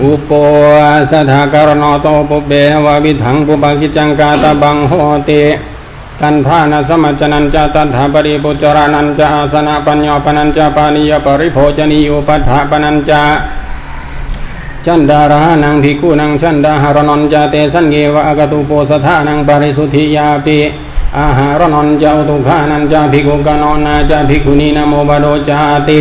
อุปโภสัทธการณโตปุเบวะวิถังปุปกิจจังกาตบังโหติกันพานะสมัจจนันจะตัทธาปริปุจรานันจะอาสนะปัญญาปนันจะปานิยปริโภจนิยุปัฏฐาปนันจะชันดารานังภิกขุนังชันดาหารนนจะเตสันเกวะอกตุโปสัทธานังปริสุทธิยาปิอาหารนนจะอุตุขานันจะภิกขุกนนนาจะภิกขุนีนะโมบโดจาติ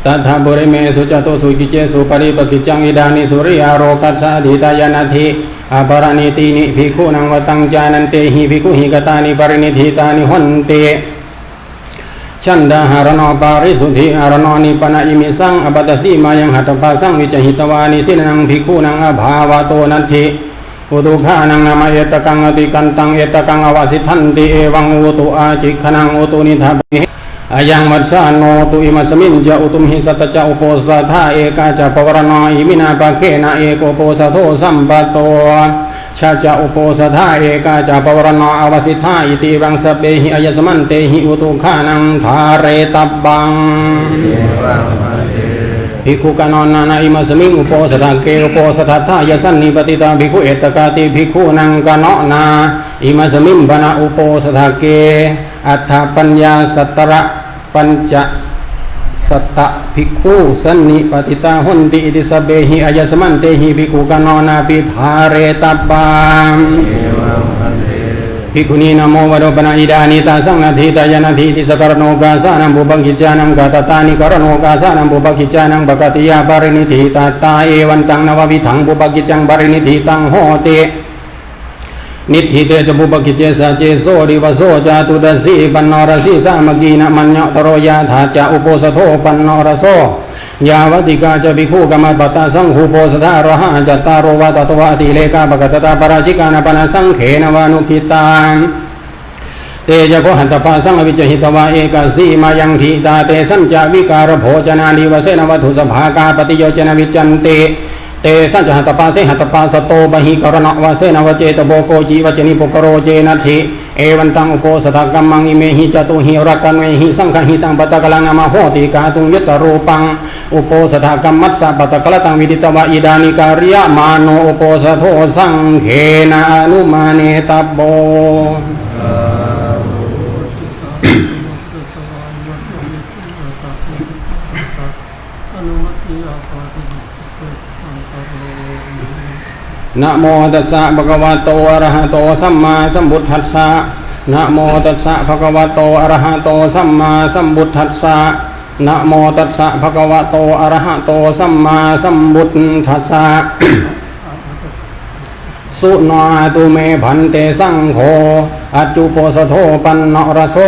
ตัทธาบุริเมสุจตุสุกิเจสุปริปกิจจังอิดานิสุริยาโรกัสสะธิตายานาธิอาปรานิตินิภิกขุนังวตังจานันเตหิภิกขุหิกตานิปรินิธิตานิหนเตชันดาหารณปาริสุทธิหารณนิปนะอิมิสังอปัตสีมายังหัตถปาสังวิจหิตวานิสินังภิกขุนังอภาวะโตนันทิอุตุขานังนามาเอตกังอติกันตังเอตกังอวสิทันติเอวังอุตุอาจิขนังอุตุนิทัพอายังมัสสานโนตุอิมัสมินจะอุตุมหิสัตจะอุโปสัทธาเอกาจะปวรณอิมินาปะเขนะเอโกโปสัทโธสัมปัตโตชาจะอุโปสัทธาเอกาจะปวรณอวสิทธาอิติวังสเปหิอายสมันเตหิอุตุขานังทาเรตับบังภิกขุกนนนาอิมัสมิงอุโปสัทธาเกอุโปสัทธายสันนิปติตาภิกขุเอตกาติภิกขุนังกนนาอิมัสมิงบนะอุโปสัทธาเกอัฏฐปัญญาสัตตระปัญจสัตตะภิกขุสันนิปติตาหุนติอิติสเบหิอายสมันเตหิภิกขุกนนาปิธาเรตับบังภิกขุนีนะโมวโดปนะอิดานิตาสังนาทิตายานาทิติสกรโนกาสานังบุปกิจจานังกาตตานิกรโนกาสานังบุปกิจจานังปกติยาปรินิธิตาตาเอวันตังนววิถังบุปกิจจังปรินิธิตังโหตินิธิเตจะบุปกิจเจสะเจโสดิวโสจาตุดสีปันนรสีสามกีนะมัญญตโรยาถาจะอุโปสโธปันนรโสยาวติกาจะภิกขุกรรมปตาสังหูโปสธารหะจัตตารวะตตวะติเลกาปกตตาปราชิกานะปนะสังเขนวานุขิตาเตจะโคหันตปาสังอวิจหิตวะเอกสีมายังทิตาเตสัญจวิการโภจนานิวเสนวัตถุสภากาปฏิโยจนะวิจันติเตสัญจหัตถปาเสหัตถปาสโตบหิกรณวะเสนวเจตโบโกจีวจนิปุกโรเจนัทิเอวันตังอุโปสถกัมมังอิเมหิจตุหิรักันเวหิสังฆหิตังปตะกลังนามาโหติกาตุงยตรูปังอุโปสถกัมมัสสะปตะกลตังวิดิตวะอิดานิการิยมาโนอุโปสโธสังเขนะอนุมาเนตับโบนะโมตัสสะภะคะวะโตอะระหะโตสัมมาสัมพุทธัสสะนะโมตัสสะภะคะวะโตอะระหะโตสัมมาสัมพุทธัสสะนะโมตัสสะภะคะวะโตอะระหะโตสัมมาสัมพุทธัสสะสุนาตุเมพันเตสังโฆอัจจุโปสโธปันนรโส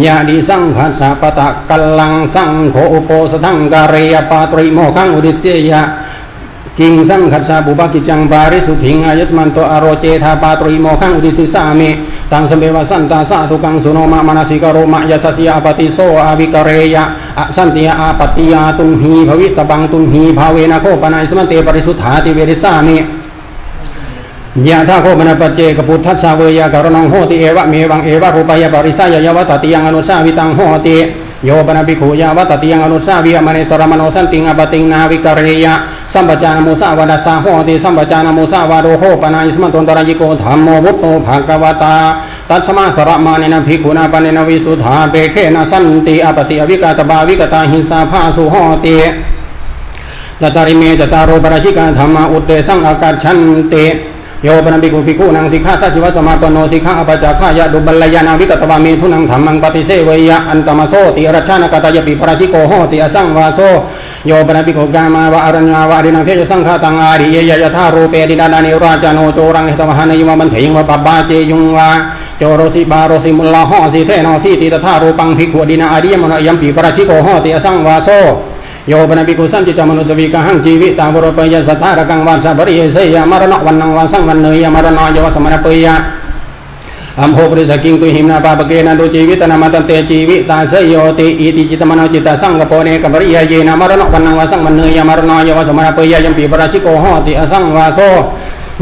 ญาดิสังขัสสะปะตะกัลลังสังโฆอุโปสทังกะเรยปาตริโมขังอุดิเสยะกิงสังขัสสะบุปกิจจังปาริสุทธิงอายสมันโตอโรเจธาปาตริโมขังอุดิสิสามิตังสเมวสันตาสาธุกังสุโนมะมนัสิกโรมะยะสัสยาปฏิโสอาวิกเรยะอสันติยาอาปติยาตุมหีภวิตบังตุมหีภาเวนะโคปนัยสมันเตปริสุทธาติเวริสามิยะทาโคมนะปัจเจกปุถัสสะเวยากรณังโหติเอวะเมวังเอวะรูปายะปริสายะยวะตติยังอนุสาวิตังโหติโยปนะภิกขุยาวะตติยังอนุสาวิยะมะเนสรมโนสันติงอปติงนาวิกเรยะสัมปจานะมุสาวะดัสสะโหติสัมปจานะมุสาวะโรโหปนัยสมันตนตระยิโกธัมโมวุตโตภควตาตัสมาสระมาเนนะภิกขุนาปเนนะวิสุทธาเปเขนะสันติอปติอวิกาตบาวิกตาหิสาภาสุโหติสัตตริเมจตารโรปราชิกาธัมมาอุตเตสังอากัจฉันติโยปนัมภิกขุภิกขุนังสิกขาสัจจิวสมาปโนสิกขาอปัจจคายะดุบัลลยานาวิกตวามีทุนังธัมมังปฏิเสวยะอันตมโสติรัชานกตายปิปราชิโกโหติอสังวาโสโยปนัมภิกขุกามาวะอรัญญาวะอรินังเทยสังฆตังอาริเยยะทารูเปดิดานานิราจโนโจรังเหตวหานยุมันเถยงวะปบบาเจยุงวาโจโรสิบาโรสิมุลลาหอสิเทโนสิติตถารูปังภิกขุดินาอาริยมโนยัมปิปราชิโกโหติอสังวาโสโยปนัมภิกขุสันติจามนุสวิกหังชีวิตาวโรปยสัทธารกังวันสับริเยเสยมรณะวันนังวันสังวันเนยมรณะยวสมณปยะอัมโภปริสกิงตุหิมนาปาปเกนะดุชีวิตนามาตันเตชีวิตาเสยโยติอิติจิตมโนจิตสังกโปเนกัปริยเยนะมรณะวันนังวันสังวันเนยมรณะยวสมณปยะยัมปิปราชิโกโหติอสังวาโส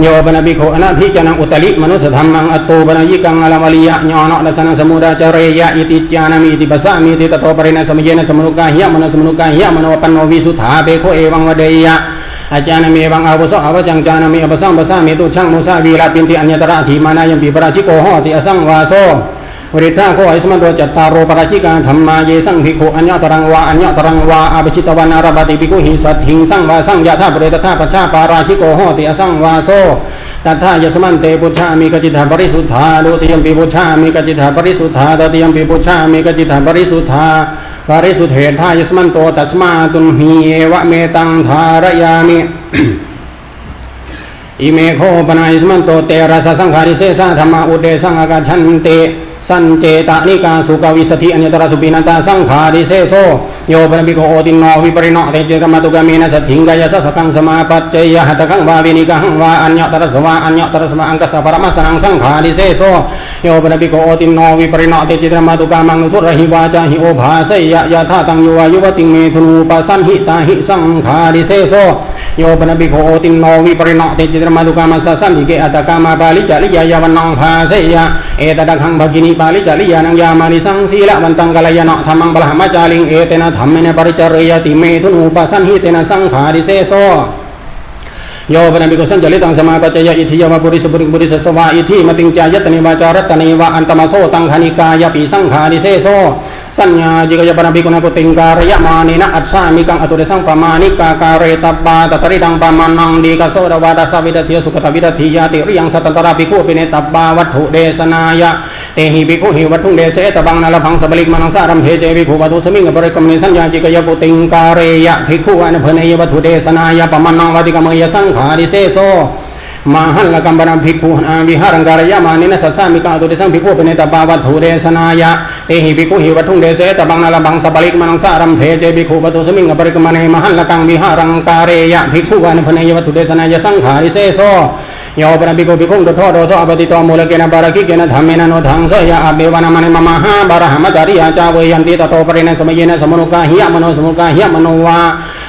โยปนัมภิกขุอนาภิจนังอุตลิมนุสธรรมังอัตโตปนัยิกังอลามลิยะญาณดัสนังสมุดาจเรยะอิติจานามิอิติปัสสามิอิติตโตปริณสมเยนะสมนุกาหิยะมโนสมนุกาหิยะมโนปันโนวิสุทธาเปโคเอวังวเดยะ อาจารย์มีบังอาวุโสอาวจังจานามีอภิสังภาษามีตุช่างมุสาวีลาปินติอัญญตระถีมานายัมปีปราชิโกโหติอสังวาโสวริทาโคอิสมันโตจัตตารโรปราชิกาธรรมาเยสังภิกขุอัญญตรังวาอัญญตรังวาอาภิจิตวันอารบติภิกขุหิสัตถิงสังวาสังยะธาปเรตธาปัชชาปาราชิโกโหติอสังวาโสตัทธายสมันเตปุชฌามิกจิตาปริสุทธาดุติยมปิปุชฌามิกจิตาปริสุทธาตติยมปิปุชฌามิกจิตาปริสุทธาปริสุทธเหทายสมันโตตัสมาตุมหีเอวะเมตังธารยามิอิเมโคปนายสมันโตเตระสะสังขาริเสสะธรรมะอุเดสังอากาชันเตสันเจตานิกาสุกวิสติอัญญตระสุปินันตาสังขาริเสโสโยปนบิโกโอตินโนวิปริโนเตเจตมตุกามีนัสถิงกายสัสกังสมาปัจเจยหัตถกังวาวินิกังวาอัญญตระสวาอัญญตระสวาอังกัสสะปรมัสสังสังขาริเสโสโยปนบิโกโอตินโนวิปริโนเตเจตมตุกามังนุทุระหิวาจาหิโอภาเสยยะธาตังโยวายุวติงเมธุนูปัสสันหิตาหิสังขาริเสโสโยปนบิโกโอตินโนวิปริโนเตเจตมตุกามัสสันหิเกอัตตกามาปาลิจาริยายวันนังภาเสยะเอตตะคังภกินีปาลิจาริยานังยามานิสังสีละวันตังกัลยานะธรรมังบลหมัจจาริงเอเตนะธรรมเนปริจารยติเมธุนูปัสสันหิเตนะสังขาริเสโสโยปนบิโกสัญจลิตังสมาปัจจยอิทิยวะปุริสปุริปุริสสวาอิทิมติงจายตนิวาจารัตนิวะอันตมโสตังคณิกายปิสังขาริเสโสสัญญาจิกยปนบิโกนะปุติงการยมานินะอัสสามิกังอตุเรสังปมานิกาการเรตบาตตริดังปามานังดีกโสดวาดาสวิดเทียสุขตวิดทิยาติริยังสัตตระภิกขุปิเนตบาวัตถุเดสนายะเตหิภิกขุหิวัตถุเดเสตบังนาลพังสบลิกมนังสารัมเทเจภิกขุวัตุสมิงปริกรรมนิสัญญาจิกยปุติงการยะภิกขุอนเพเนยวัตถุเดสนายะปมานังวัติกรรมยสังขาริเสโสมหัลลกัมปนัมภิกขุอาวิหารังการยามานินัสสามิกังอตุเดสังภิกขุเป็นตบาวัตถุเดสนายะเตหิภิกขุหิวัตถุเดเสตบังนาลบังสบลิกมนังสารัมเทเจภิกขุวัตุสมิงปริกรรมเนมหัลลกังวิหารังการยะภิกขุอนเพเนยวัตถุเดสนายะสังขาริเสโสโยปนบิโกภิกขุดุทโธโดโสอปติโตมูลเกนะบาราคิเกนะธรรมเมนะโนทังเสยะอเบวะนะมะเนมะมหาบารหมจาริยาจาเวยันติตโตปริเนสมเยนะสมนุกาหิยะมโนสมุกาหิยะมโนวา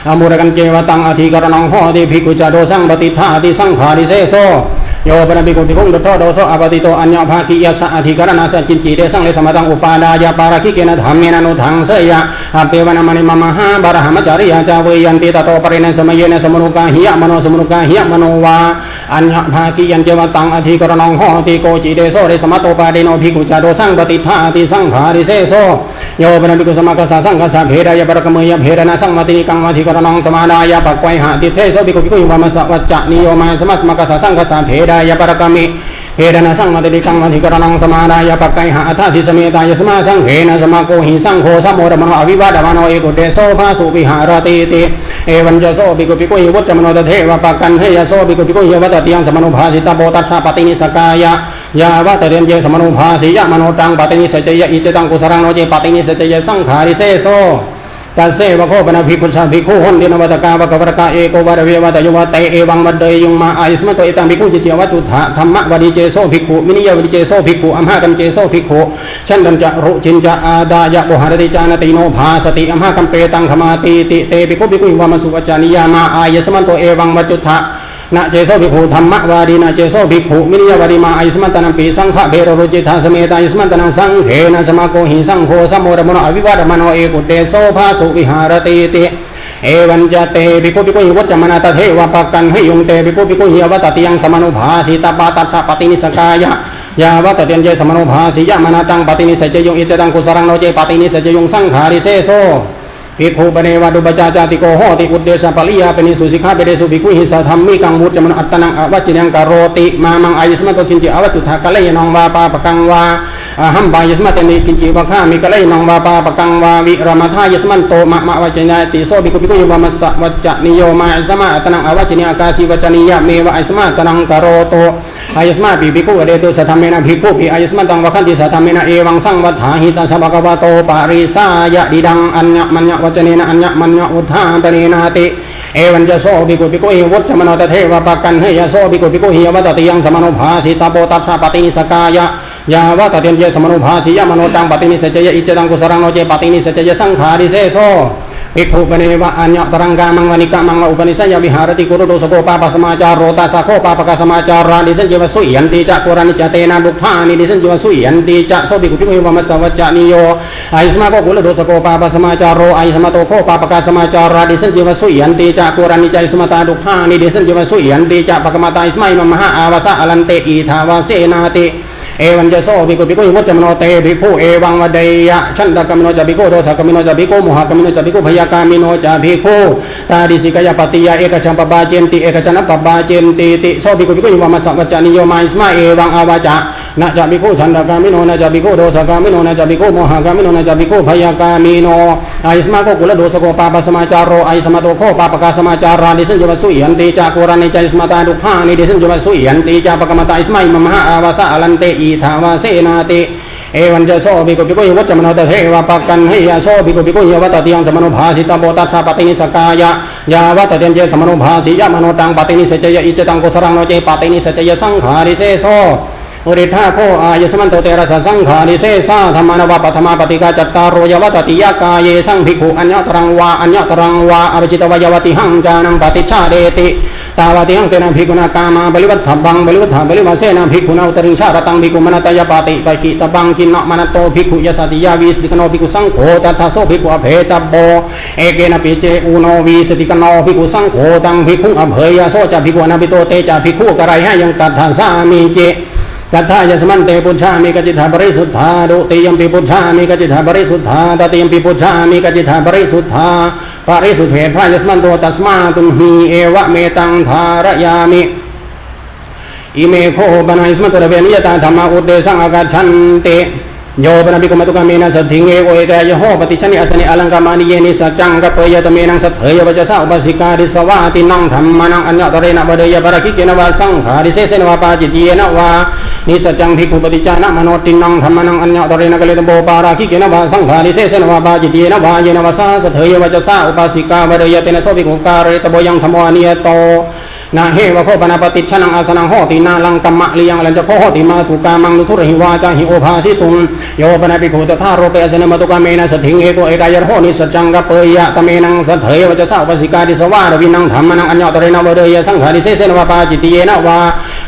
อมุรกันเจวตังอธิกรณังโหติภิกขุจาโดสังปฏิทาติสังขาริเสโสโยปนบิโกภิกขุดุทโธโดโสอปติโตอัญญภาคิยะสะอธิกรณะสัจจินจิเดสังเลสมตังอุปาดายะปาราคิเกนะธรรมเมนะโนทังเสยะอเบวะนะมะเนมะมหาบารหมจาริยาจาเวยันติตโตปริเนสมเยนะสมนุกาหิยะมโนสมุกาหิยะมโนวาอัญญภาคิยันเจวตังอธิกรณังโหติโกจิเดโสเดสมโตปาเดโนภิกขุจาโดสังปฏิทาติสังขาริเสโสโยปนบิโกสมัคคสะสังฆสะเพดายะปรกมยะเพดนะสังมตินิกังอธิกรณังสมาดายะปักไวหะติเทโสภิกขุภิกขุวามะสะวัจจะนิโยมาสมัสมัคคสะสังฆสะเพดายะปรกมิเพดนะสังมตินิกังอธิกรณังสมาดายะปักไวหะอัฏฐสิสเมตายะสมาสังเพนะสมาโกหิสังโฆสัมโมรมโนอวิวาดมโนเอกุเตโสภาสุวิหารติติเอวันจะโสภิกขุภิกขุวัจจะมโนตเทวะปักกันเทยโสภิกขุภิกขุวัตติยังสมโนภาสิตโบตัสสะปฏินิสกายะยาวะตเรียนเจสมโนภาสิยะมโนตังปฏินิสเจยะอิจตังกุสรังโนเจปฏินิสเจยะสังขาริเสโสตัสเสวะโคปนะภิกขุสะภิกขุหนตินวัตกาวะกวรกะเอโกวะระเววะตโยวะเตเอวังวัดเดยุงมาอายิสมะโตเอตังภิกขุจิเจวะจุถะธัมมะวะดิเจโสภิกขุมินิยวะดิเจโสภิกขุอัมหะกัมเจโสภิกขุฉันดัมจะรุจินจะอาดายะโมหะรติจานติโนภาสติอัมหะกัมเปตังขมาติติเตภิกขุภิกขุวามสุวัจจานิยามาอายิสมะโตเอวังวัจจุถะนะเจโสภิกขุธัมมะวาดีนะเจโสภิกขุมินิยวะดิมาอายิสมะตนัมปีสังฆะเบโรรุจิตาสเมตายิสมะตนังสังเขนะสมาโกหิสังโฆสัมโมรมโนอวิวาดมโนเอกุเตโสภาสุวิหารติติเอวันจะเตภิกขุภิกขุวัจจมนาตเทวะปักกันให้ยุงเตภิกขุภิกขุหิวัตติยังสมนุภาสิตปาตัสสะปฏินิสกายะยาวัตติยังเจสมนุภาสิยะมนาตังปฏินิสเจยุงอิจตังกุสรังโนเจปฏินิสเจยุงสังขาริเสโสภิกขุปเนวะดุปจาจาติโกโหติอุดเดชะปริยาเปนิสุสิกขาเปเดสุภิกขุหิสะธัมมิกังมุจจมนอัตตนังอวัจจินังกโรติมามังอายิสมะโตกินจิอวัจจุทะกะเลยนองวาปาปะกังวาหัมบายิสมะเตนิกินจิวะฆามิกะเลยนองวาปาปะกังวาวิรมทายิสมันโตมะมะวัจจนะติโสภิกขุภิกขุวามะสะวัจจะนิโยมาอิสมะอัตตนังอวัจจินิอากาสิวัจจนิยะเมวะอิสมะตนังกโรโตอายิสมะปิภิกขุอเดตุสัทธัมเมนะภิกขุปิอายิสมะตังวะคันติสัทธัมเมนะเอวังสังวัฏฐาหิตัสสะภะคะวะโตปะริสายะดิดังอัญญมัญญวัจเนนะอัญญมัญญอุทธาปเนนาติเอวันจะโสภิกขุภิกขุหิวัจจมโนตเทวะปักกันให้ยโสภิกขุภิกขุหิวัตติยังสมโนภาสิตโบตัสสะปฏินิสกายะยาวะตเรียนเจสมโนภาสิยะมโนตังปฏินิสเจยะอิจตังกุสรังโนเจปฏินิสเจยะสังขาริเสโส ภิกขุปเนวะอัญญตรังกามังวนิกามังวะอุปนิสัยวิหารติกุรุโดสโกปาปสมาจารโรตัสสะโคปาปกสมาจาราดิสัญญวสุยันติจะกุรานิจเตนะดุขานิดิสัญญวสุยันติจะโสภิกขุภิกขุวมัสสวัจจานิโยไอสมาโกกุลโดสโกปาปสมาจารโรไอสมาโตโคปาปกสมาจาราดิสัญญวสุยันติจะกุรานิจสมตาดุขานิดิสัญญวสุยันติจะปกมาตาอิสมัยมหาอาวาสะอลันเตอีทาวาเสนาติเอวันจะโซภิกขุภิกขุวัจจมโนเตภิกขุเอวังวเดยะชันตกมิโนจะภิกขุโดสกมิโนจะภิกขุโมหกมิโนจะภิกขุพยากามิโนจะภิกขุตาดิสิกายปฏิยาเอกชัมปบาเจนติเอกชันปบาเจนติติโซภิกขุภิกขุวมัสสวัจจานิโยมาอิสมาเอวังอาวาจะนะจะภิกขุชันตกมิโนนะจะภิกขุโดสกมิโนนะจะภิกขุโมหกมิโนนะจะภิกขุพยากามิโนอิสมาโกกุลโดสโกปาปสมาจารโรไอสมาโตโคปาปกสมาจาราดิสัญญวสุยันติจะกุรานิจสมตาดุขานิดิสัญญวสุยันติจะปกมาตาอิสมัยมหาอาวาสะอลันเตอีทาวาเสนาติเอวันจะโซภิกขุภิกขุวัจจมโนเตเทวะปกันให้ยาโซภิกขุภิกขุยวะตติยังสมโนภาสิตโบตัสสะปฏินิสกายะยาวะตติยังเจสมโนภาสิยะมโนตังปฏินิสจยะอิจตังกุสรังโนเจปฏินิสจยะสังขาริเสโซอุริธาโคอายสมันโตเตระสะสังขาริเสสาธรรมานวะปัทมาปฏิกาจัตตารโรยวะตติยกายเยสังภิกขุอัญญตรังวาอัญญตรังวาอภิจิตวยวติหังจานังปฏิชาเดติตาวติหังเตนะภิกขุนากามาบริวัฏฐบังบริวัฏฐบริวาเสนะภิกขุนาอุตริงชาระตังภิกขุมนัตยปฏิปกิตบังกินนะมนัตโตภิกขุยสัติยาวิสติกโนภิกขุสังโฆตัทธโสภิกขุอเพตโบเอเกนะปิเจอุโนวิสติกโนภิกขุสังโฆตังภิกขุอเพยโสจะภิกขุอนาปิโตเตจะภิกขุกะไรให้ยังตัทธาสามิเจตัทธายสมันเตปุชฌามิกจิตถาบริสุทธาดุติยมปิปุชฌามิกจิตถาบริสุทธาตติยมปิปุชฌามิกจิตถาบริสุทธาปริสุทธเถพระยสมันโตตัสมาตุหีเอวะเมตังธารยามิอิเมโคปนัยสมันตระเวนิยตาธรรมอุเดสังอากาชันเตโยปนภิกขุมตุกามีนัสถิงเอโอเอกายโหปฏิชนิอสนิอลังกามานิเยนิสัจจังกัปเปยตเมนังสัทเถยวัจสะอุปสิกาดิสวาตินังธรรมานังอัญญตเรนะบเดยปรคิเกนะวาสังขาริเสเสนวาปาจิตเยนะวานิสัจจังภิกขุปฏิจานะมโนตินังธรรมานังอัญญตเรนะกะเลตโบปาราคิเกนะวาสังขาริเสเสนวาปาจิตเยนะวาเยนะวาสัทเถยวัจสะอุปสิกาบเดยเตนะโสภิกขุการเรตโบยังธรรมวานิยโตนาเหวะโคปนาปฏิชนังอาสนังโหตินาลังกัมมะลิยังลันจะโคโหติมาตุกามังนุทุรหิวาจาหิโอภาสิตุงโยปนาภิกขุตถาโรเปอสนะมตุกาเมนะสถิงเอโกเอกายะโหนิสัจจังกัปเปยะตเมนังสัทเถยวัจสะอุปสิกาดิสวารวินังธรรมนังอัญญตเรนะวเดยสังขาริเสเสนวาปาจิตเยนะวา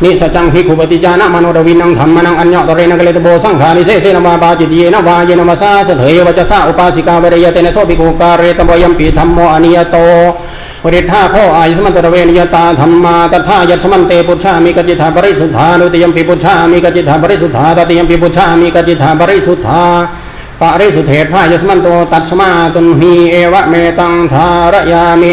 นิสัจจังภิกขุปฏิจานะมโนรวินังธรรมนังอัญญตเรนะกะเลตโบสังขาริเสเสนวาปาจิตเยนะวาเยนะวาสะสัทเถยวัจสะอุปาสิกาวเดยเตนะโสภิกขุการเรตโบยัมปิธัมโมอนิยโตปริธาโคอายสมันตระเวนิยตาธรรมาตัทธายสมันเตปุชฌามิกจิตถาบริสุทธานุติยมปิปุชฌามิกจิตถาบริสุทธาตติยมปิปุชฌามิกจิตถาบริสุทธาปริสุทธเถพายสมันโตตัสมาตุหีเอวะเมตังธารยามิ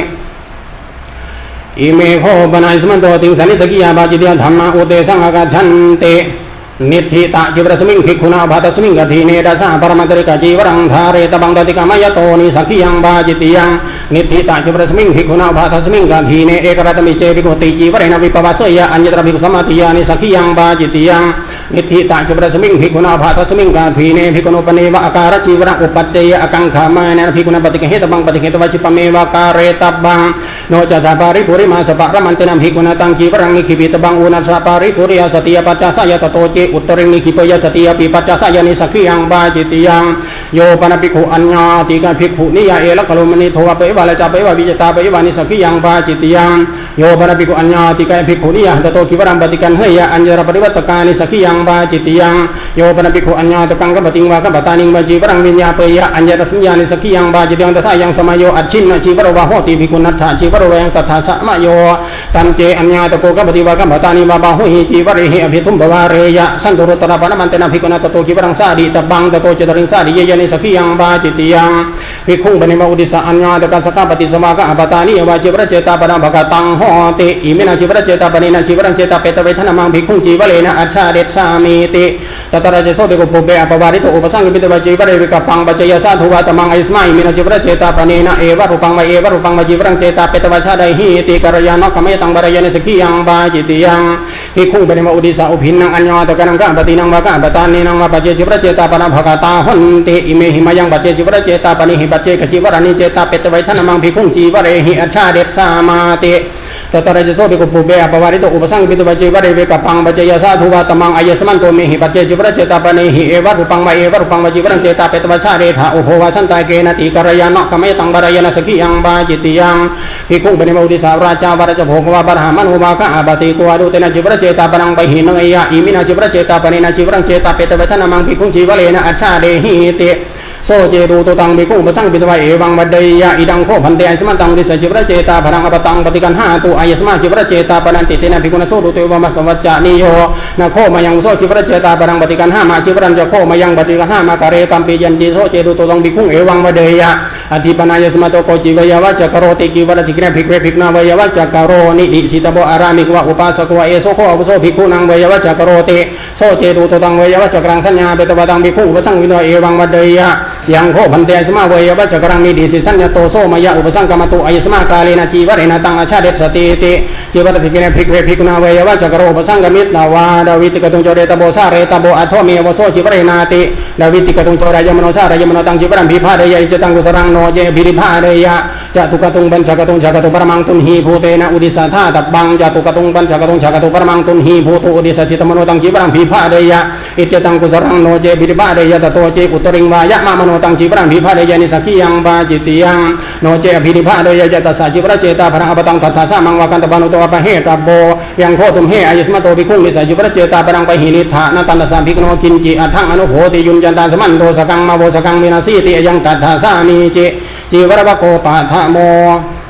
อิเมโคปนัยสมันโตติงสันนิสกิยาบาจิตยธรรมะอุเตสังอากาชันเตนิธิตะจิวรสมิงภิกขุนาภาตสมิงกทีเนดัสสะปรมัตริกะจีวรังธาเรตบังตติกามายโตนิสักขิยังบาจิตยังนิธิตะจิวรสมิงภิกขุนาภาตสมิงกทีเนเอกรัตมิเจภิกขุติจีวเรนะวิปวัสสยะอัญญตระภิกขุสมาติยานิสักขิยังบาจิตยังนิธิตะจิวรสมิงภิกขุนาภาตสมิงกทีเนภิกขุโนปเนวะอาการจีวรังอุปัจเจยะอกังขามายนะภิกขุนาปฏิกเหตบังปฏิเหตวชิปเมวะการเรตบังโนจัสสะปาริปุริมาสปะระมันเตนะภิกขุนาตังจีวรังนิขิปิตบังอุนัสสะปาริปุริยสติยปัจจสยตโตเจอุตริงนิขิปสติยปิปัจจสยานิสักขิยังบาจิตยังโยปนภิกขุอัญญาติกะภิกขุนิยาเอละกะโลมณิโทวะเปวะละจาเปวะวิจตาเปวะนิสักขิยังบาจิตยังโยปนภิกขุอัญญาติกะภิกขุนิยาตโตกิวรังปฏิกันเฮยะอัญญรปริวัตกานิสักขิยังบาจิตยังโยปนภิกขุอัญญาตกังกัปติงวะกัปตานิงวะจีวรังวิญญาเปยะอัญญรสัญญานิสักขิยังบาจิตยังตถายังสมัยโยอัจฉินนะจีวรวะโหติภิกขุนัตถะจีวรวะยังตถาสะมะโยตันเจอัญญาตโกกัปติวะกัปตานิวะบาหุหิจีวริหิอภิทุมบวาเรยะสันตุรตระปนะมันเตนะภิกขุนัตโตกิวรังสาดิตบังตโตเจตริงสาดิเยยนิสักขิยังบาจิตยังภิกขุปนิมาอุดิสะอัญญาตกัสสะกะปฏิสวากะอปตานิวะจิวรเจตาปนะภกตังโหติอิมินาจิวรเจตาปนินะจิวรังเจตาเปตเวทนามังภิกขุจีวะเลนะอัจฉาเดชามิติตตระเจโสเบกุปุเบอปวาริโตอุปสังกิปิตวะจิวะเรวิกปังปัจจยสาธุวะตมังไอสมัยมินาจิวรเจตาปนินะเอวะรูปังวะเอวะรูปังวะจิวรังเจตาเปตวะชาไดหิติกรยานกะเมตังบารยานิสักขิยังบาจิตยังภิกขุปนิมาอุดิสะอุภินนังอัญญาตกันังกะปฏินังวะกะปตานินังวะปัจเจจิวรเจตาปนะภกตาหันติอิเมหิมายังปัจเจจิวรเจตาปนิหิปัจเจกจิวรานิเจตาเปตเวทนามังภิกขุจีวะเรหิอัจฉาเดชามาติต ตตระเจโสภิกขุปุเบอปวาริโตอุปสังกิตุปัจเจวะเรเวกปังปัจเจยสาธุวะตมังอายสมันโตเมหิปัจเจจิวระเจตาปเนหิเอวะรูปังวะเอวะรูปังวะจิวรังเจตาเปตวะชาเรธาอุโภวะสันตาเกนะติกรยานกะเมตังบารายนะสกิยังบาจิติยังภิกขุปนิโมติสาราจาวรจโภควะบารหามันุวะคะอาบติโกอดุเตนะจิวระเจตาปนังปะหินเอยะอิมินาจิวระเจตาปเนนะจิวรังเจตาเปตวะทนะมังภิกขุจิวะเลนะอัจฉาเดหิติโสเจรูตุตังภิกขุปสังปิตวะเอวังวัดเดยะอิดังโคพันเตอสมันตังริสจิวระเจตาพนังอปตังปฏิกันหาตุอายสมาจิวระเจตาปนันติเตนะภิกขุนะโสตุเตวะมัสสวัจจานิโยนะโคมายังโสจิวระเจตาพนังปฏิกันหามาจิวรันจะโคมายังปฏิกันหามากะเรตัมปิยันติโสเจรูตุตังภิกขุเอวังวัดเดยะอธิปนายสมาโตโกจิวยาวะจักโรติกิวรติกินะภิกเวภิกนาวยาวะจักโรนิดิสิตโบอารามิกวะอุปาสกวะเอโสโคอุโสภิกขุนังวยาวะจักโรติโสเจรูตุตังวยาวะจักรังสัญญาเปตวะตังภิกขุอุปสังวิโนเอวังวัดเดยะยังโคพันเตสมาเวยาวะจักรังนิดิสิสัญญาโตโสมายะอุปสังกามตุอายสมากาเลนะจีวะเรนะตังอาชาเดสติติจีวรติกินะภิกเวภิกนาวยาวะจักโรอุปสังกมิตนาวาดาวิติกตุงโจเรตโบสาเรตโบอัทโทเมวโสจิวะเรนาติดาวิติกตุงโจรายมโนสารายมโนตังจิวรังภิพาเรยะอิจตังกุสรังโนเจภิริภาเรยะจตุกตุงบัญชกตุงชกตุปรมังตุนหีภูเตนะอุดิสัทธาตับบังจตุกตุงบัญชกตุงชกตุปรมังตุนหีภูตุอุดิสัทิตมโนตังจิวรังภิพาเรยะอิจตังกุสรังโนเจภิริภาเรยะตโตเจอุตริงวายะมะมโนตังจิวรังภิพาเรยะนิสักขิยังบาจิติยังโนเจภิริภาเรยะตัสสะจิวระเจตาพรังอปตังทัตถาสามังวากันตบานุโตอปะเหตโบยังโคตุมเหอายสมโตภิกขุนิสัจจิวระเจตาพรังปะหินิธานะตันตสะภิกโนกินจิอัฏฐังอนุโภติยุญจันตาสมันโตสกังมาโวสกังมินาสีติยังตัตถาสามีเจจิวระวะโกปะทะโม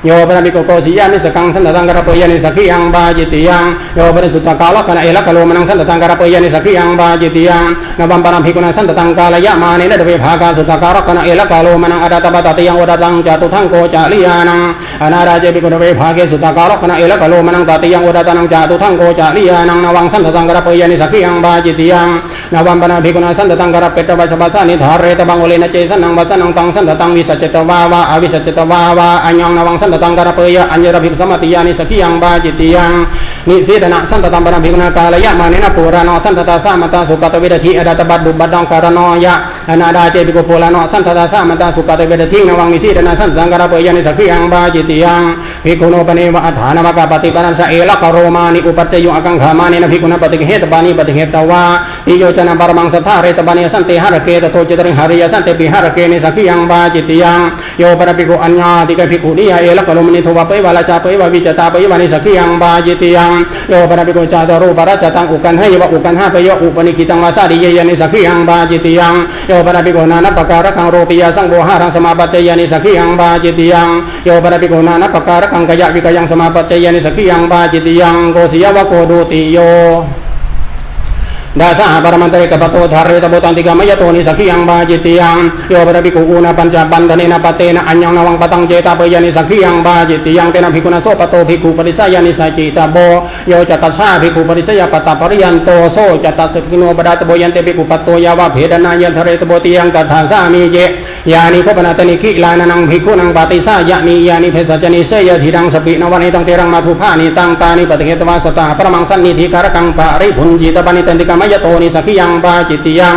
โยปะภิกขุโกสิยานิสกังสันตตังกระเปยานิสักขิยังบาจิติยังโยปะสุตตะกาลกนะเอละกะโลมนังสันตตังกระเปยานิสักขิยังบาจิติยังนบัมปะนังภิกขุนะสันตตังกาลยะมาเนนะเดเวภากาสุตตะกาลกนะเอละกะโลมนังอดาตบะตติยังวดาตังจตุทังโกจาริยานังอนาราเจภิกขุนะเวภาเกสุตตะกาลกนะเอละกะโลมนังตติยังวดาตังจตุทังโกจาริยานังนวังสันตตังกระเปยานิสักขิยังบาจิติยังนบัมปะนังภิกขุนะสันตตังกระเปตวะสบัสสานิธาเรตบังโอเลนะเจสันนังวัสนังตังสันตตังวิสัจจตวาวาอวิสัจจตวาวาอัญญังนวังสันตตังกระเปยอัญญระภิกขุสมติยานิสักขิยังบาจิติยังนิสีตนะสันตตังปะนังภิกขุนะกาลยะมาเนนะปุราโนสันตตาสามัตตาสุกตเวดทิอดาตบัดดุบัดดังการโนยะอนาดาเจภิกขุปุราโนสันตตาสามัตตาสุกตเวดทินวังนิสีตนะสันตตังกระเปยานิสักขิยังบาจิติยังภิกขุโนปะเนวะอัฏฐานวะกะปฏิปนัสสะเอละกะโรมานิอุปัจจยุอกังขามาเนนะภิกขุนะปฏิเหตบานิปฏิเหตวาติโยจนะปรมังสัทธาเรตบานิสันติหะระเกตโตจิตริหะริยสันติปิหะระเกนิสักขิยังบาจิติยังโยปะภิกขุอัญญาติกะภิกขุนิยะเอละกะโลมนิโทวะเปวะละจาเปวะวิจตาเปวะนิสักขิยังบาจิติยังโยปะภิกขุจาตรูปะระจตังอุกันให้วะอุกันหะเปยะอุปนิคิตังวาสาดิเยยะนิสักขิยังบาจิติยังโยปะภิกขุนานัปปะการะกังโรปิยะสังโฆหะรังสมาปัจจยานิสักขิยังบาจิติยังโยปะภิกขุนานัปปะการะกังกะยะวิกะยังสมาปัจจยานิสักขิยังบาจิติยังโกสิยวะโกดุติโยดาสหปรมันตริกปโตธาริตโบตันติกามยโตนิสักขิยังบาจิติยังโยปะภิกขุอุณปัญจบันดเนนะปะเตนะอัญญังนวังปะตังเจตาเปยานิสักขิยังบาจิติยังเตนะภิกขุนะโสปโตภิกขุปริสยานิสัจจิตาโบโยจัตตสาภิกขุปริสยปตตปริยันโตโสจัตตสภิกขุโนปดาตโบยันเตภิกขุปโตยาวะเพดนายันทะเรตโบติยังตัทธาสามีเจยานิโคปนะตนิกิลานังภิกขุนังปฏิสายะนิยานิเพสัจนิเสยทิดังสปินวันนิตังเตรังมาทุภานิตังตานิปฏิเหตวาสตาปรมังสันนิธิการกังปะริพุนจิตปนิตันติกามยโตนิสักขิยังบาจิติยัง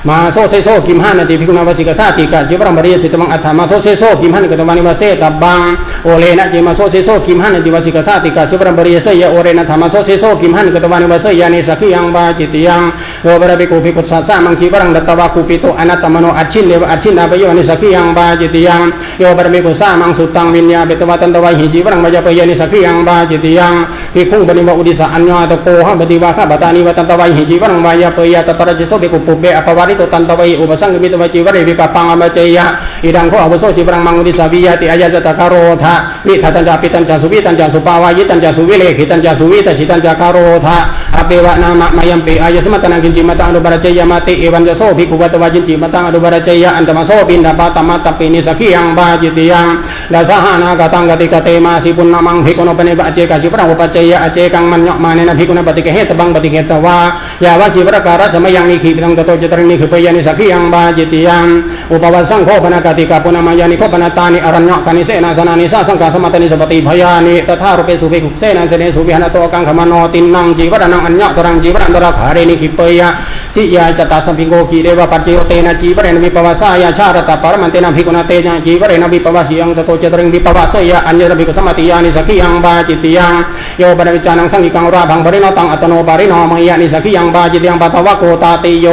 มาโซเซโซกิมหันติภิกขุนาวสิกสาติกะจิวรัมบริยสิตมังอัฏฐามาโซเซโซกิมหันกตวานิวาเสตับบังโอเลนะจิมาโซเซโซกิมหันติวสิกสาติกะจิวรัมบริยเสยโอเรนะธรรมโซเซโซกิมหันกตวานิวาเสยานิสักขิยังบาจิติยังโยปะภิกขุภิกขุสัสสะมังคีวรังดัตตวะคุปิโตอนัตตมโนอัจฉินเนวะอัจฉินาปโยนิสักขิยังบาจิติยังโยปะภิกขุสามังสุตังวิญญาเปตวะตันตวะหิจิวรังมายะปยานิสักขิยังบาจิติยังภิกขุปนิวะอุดิสะอัญญาตโกหะปฏิวะคะปตานิวะตันตวะหิจิวรังมายะปยาตตระจิโสภิกขุปุเบอปวาริโตตันตวะหิอุปสังกมิตวะจิวะเรวิกะปังอมเจยะอิดังโคอวโสจิวรังมังอุดิสะวิยะติอายะจตคาโรทะนิทัตัญจาปิตัญจาสุวิตัญจาสุปาวายิตัญจาสุวิเลขิตัญจาสุวิตจิตัญจาคาโรทะอเปวะนามะมายัมปิอายะสมัตตังกินจิมตังอนุบาระเจยะมติเอวันจะโสภิกขุวัตวะจินจิมตังอนุบาระเจยะอันตมโสปินดาปะตมะตปินิสักขิยังบาจิติยังดาสหานากตังกติกเตมาสิปุณณมังภิกขุโนปเนบะเจกะจิวรังอุปเจยะอเจกังมัญญะมาเนนะภิกขุนะปฏิกะเหตบังปฏิเหตวายาวะจิวรการะสมยังนิขิปิตังตโตจตรินิขิปยานิสักขิยังบาจิติยังอุปวัสสังโฆปนากติกาปุณมายานิโคปนาตานิอรัญญกานิเสนาสนานิสาสังกาสมัตนิสปติภยานิตถารุเปสุภิกขุเสนาเสเนสุวิหณโตกังขมโนตินังจิวรนังอัญญ ญตรังจีวรันตระขาเรนิขิเปยะสิยาจตาสัมพิโกขีเดวปัจเจโยเตนะจีวเรนวิปวาสายาชาตตาปรมันเตนะภิกุณเตนะจีวเรนวิปวาสียังตโตเจตริงวิปวาสยะอัญญรภิกุสมัติยานิสักขิยังบาจิตติยังโยปะวิจานังสังกิกังราภังปริโนตังอัตโนปริโนมยะนิสักขิยังบาจิตยังปัตตวะโกตาติโย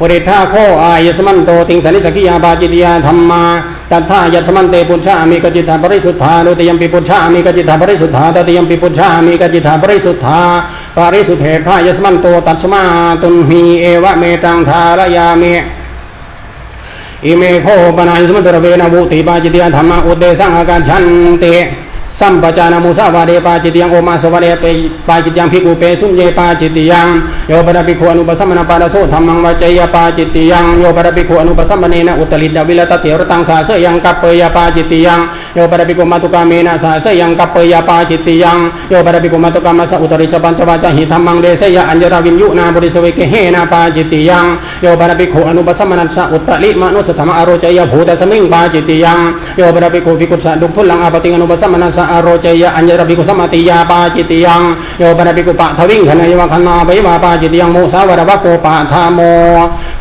วริธาโคอายสมันโตติงสันนิสักขิยาบาจิตยาธรรมาตัทธายัสมันเตปุชฌามิกจิตถาปริสุทธาโดติยมปิปุชฌามิกจิตถาปริสุทธาตติยมปิปุชฌามิกจิตถาปริสุทธาปริสุทธเถทายัสมันโตตัสมาตุนหีเอวะเมตังทารยามิอิเมโคปนายสมัตระเวนะวุติปาจิตยาธรรมะอุเดสังอาการชันเตสัมปจานามุสาวาเดปาจิตยังโอมาสวะเดเปปาจิตยังภิกขุเปสุญเยปาจิตยังโยปะภิกขุอนุปสัมมนาปาดโสธรรมังวจยปาจิตยังโยปะภิกขุอนุปสัมมเนนะอุตลิดดาวิลตเถรตังสาเสยังกัปเปยปาจิตยังโยปะภิกขุมาตุกาเมนะสาเสยังกัปเปยปาจิตยังโยปะภิกขุมาตุกามัสอุตริจปัญจวาจหิธรรมังเดเสยอัญญราวินยุนาบริสเวเกเฮนะปาจิตยังโยปะภิกขุอนุปสัมมนัสสะอุตลิมนุสธรรมอโรจยภูตสมิงปาจิตยังโยปะภิกขุภิกขุสะดุทุลังอปติงอนุปสัมมนัสสะอโรจยอัญญรภิกขุสมัติยาปาจิตยังโยปะภิกขุปะทวิงขณยวคณาปิวาปาจิตยังโมสาวรวะโกปะธาโม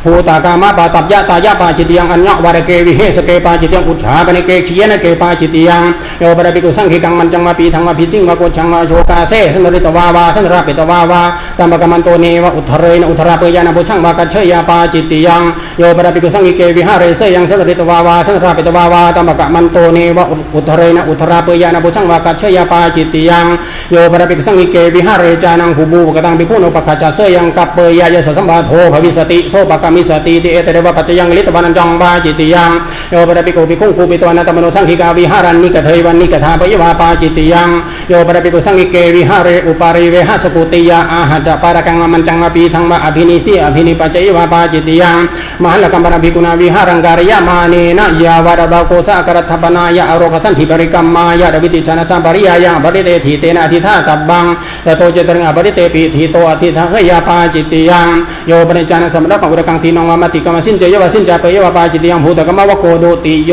ภูตากามะปะตัพยะตายะปาจิตยังอัญญวรเกวิเฮสเกปาจิตยังอุจฉาปนิเกขียนะเกปาจิตยังโยปะภิกขุสังขิกังมันจังมาปีทังมาภิสิงวะโกชังวะโชกาเสสันริตวาวาสันราปิตวาวาตัมปะกมันโตเนวะอุทเรนะอุทราเปยานะโพชังวะกัจเชยปาจิตยังโยปะภิกขุสังขิเกวิหาเรเสยังสันริตวาวาสันราปิตวาวาตัมปะกมันโตเนวะอุทเรนะอุทราเปยานะโพชังวะกัจเชยปาจิตยังโยปะภิกขุสังขิเกวิหาเรจานังภูบูกตังภิกขุโนปะขะจาเสยังกัปเปยายะสัมบาโทภวิสติโสปะกามิสติติเอเตเรวะปัจจยังลิตวานันจังบาจิตยังโยปะภิกขุภิกขุภูปิตวานัตมโนสังขิกาวิหารันนิกะเทวันนิกะทาปยวาปาจิตยังโยปะภิกขุสังขิเกวิหาเรอุปาริเวหสกุติยาอาหะจะปาระกังมันจังมาปีทังมาอภินิสีอภินิปัจจยวาปาจิตยังมหัลกัมปะภิกขุนาวิหารังการยะมาเนนะยาวาระบาโกสะกรัตถปนายะอโรคสันธิบริกรรมายะดวิติชนะสัมปริยายังปริเตถิเตนะอธิธาตับบังตโตเจตริงอปริเตปิทิโตอธิธาเฮยาปาจิตยังโยปนิจานะสัมมะกังอุรกังทีนองวามติกรรมสินเจยวะสินจาเปยวะปาจิตยังภูตกรรมวโกโดติโย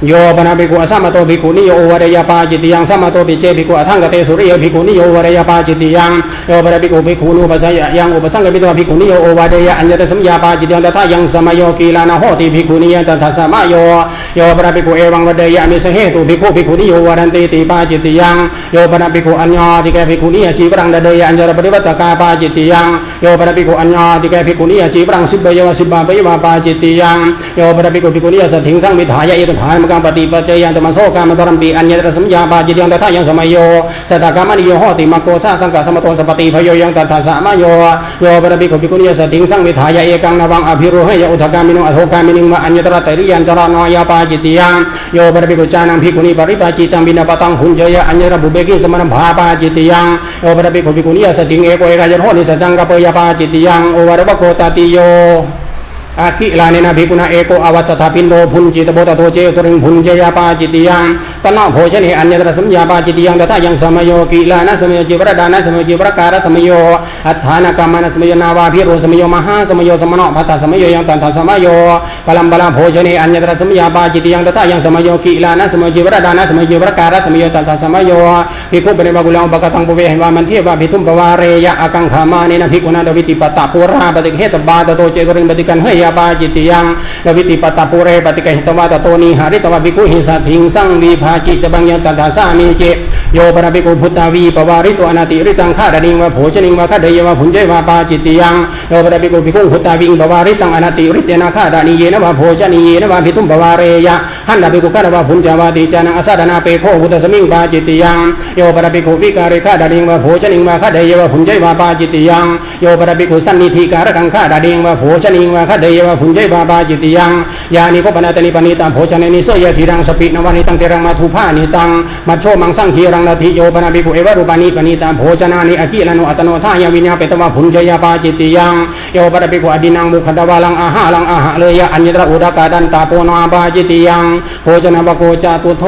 โยปนาภิกขุสัมมาโตภิกขุนิโยวะเรยปาจิตยังสัมมาโตปิเจภิกขุอทังกเตสุริยภิกขุนิโยวะเรยปาจิตยังโยปนาภิกขุภิกขุนุปัสสยยังอุปสังกปิตวะภิกขุนิโยโอวะเรยอัญญตสัมยาปาจิตยังตถายังสมโยกีลานะโหติภิกขุนิยังตถาสมโยโยปนาภิกขุเอวังวะเรยมิสเหตุภิกขุนิโยวะรันติติปาจิตยังโยปนาภิกขุอัญญาติแกภิกขุนิยจีวรังเดยอัญญรปริวัตกาปาจิตยังโยปนาภิกขุอัญญาติแกภิกขุนิยจีวรังสิบเยวะสิบบาเปยวะปาจิตยังโยปนาภิกขุภิกขุนิยสัทถิงสังวิถายะเอตถานมกังปฏิปัจจยังตมโสกามตรัมปีอัญญตสัมยาปาจิตยังตถายังสมัยโยสัตตกามนิโยโหติมโกสะสังกัสมโตสปฏิภโยยังตถาสามโยโยปะภิกขุภิกขุนิยสัทถิงสังวิถายะเอกังนวังอภิโรหะอุทกามินุอโทกามินิวะอัญญตระตริยันจรณยาปาจิตยังโยปะภิกขุจานังภิกขุนิปริปาจิตังบินาปตังหุญเจยะอัญญระบุเบกิสมณภาปาจิตยังโยปะภิกขุภิกขุนิยสัทถิงเอโกเอรายโหนิสัจจังกปยาปาจิตยังโอวะระวะโกตติโยอาคิลานินาภิกขุนาเอโกอวัสสถาพินโดพุนจิตโบตโตเจตุริงพุนเจยาปาจิตยังตนะโภชนิอัญญตระสัมยาปาจิตยังตถายังสมโยกิลานะสมโยจิวรดานะสมโยจิวรการะสมโยอัฏฐานกรรมนะสมโยนาวาภิโรสมโยมหาสมโยสมโนภัตตสมโยยังตันทสมโยปลัมบลาโภชนิอัญญตระสัมยาปาจิตยังตถายังสมโยกิลานะสมโยจิวรดานะสมโยจิวรการะสมโยตันทสมโยภิกขุเปเนวะกุลังอุปกตังปุเวหิวามันเทวะภิทุมปวาเรยะอากังขามาเนนะภิกขุนาดวิติปตะปุราปฏิเหตบาตโตเจตุริงปฏิกันเฮยาปาจิตยังลวิติปตาปุเรปฏิกหิตวาตโตนิหาริตวะภิกขุหิสัทถิงสังวิภาจิตบังยันตัสสามิเจโยปนะภิกขุพุทธาวีปวาริโตอนาติริตังฆาดนิงวะโภชนิงวะฆาเดยวะพุญเจวะปาจิตยังโยปนะภิกขุภิกขุพุทธาวิงปวาริตังอนาติริเตนะฆาดนิเยนะวะโภชนิเยนะวะภิทุมปวาเรยะหันนะภิกขุฆาดวะพุญจาวาติจานังอสาดนาเปโภพุทธสมิงปาจิตยังโยปนะภิกขุวิการิฆาดนิงวะโภชนิงวะฆาเดยวะพุญเจวะปาจิตยังโยปนะภิกขุสันนิธิการกังฆาดนิงวะโภชนิงวะฆาเดยวะพุญเจวะปาจิตยังยานิโกปนาตนิปณิตังโภชเนนิโสยะทีรังสปินวานิตังเตรังมาทุภานิตังมัชโชมังสังคีรังนาทิโยปนาภิกขุเอวะรูปานิปณิตังโภชนานิอกิลานุอัตโนทายาวิญญาเปตวะพุญเจยปาจิตยังโยปนะภิกขุอดินังมุขตวาลังอาหาลังอาหะเลยะอัญญตระอุดกาดันตาโปนาปาจิตยังโภชนะวะโกจาตุโท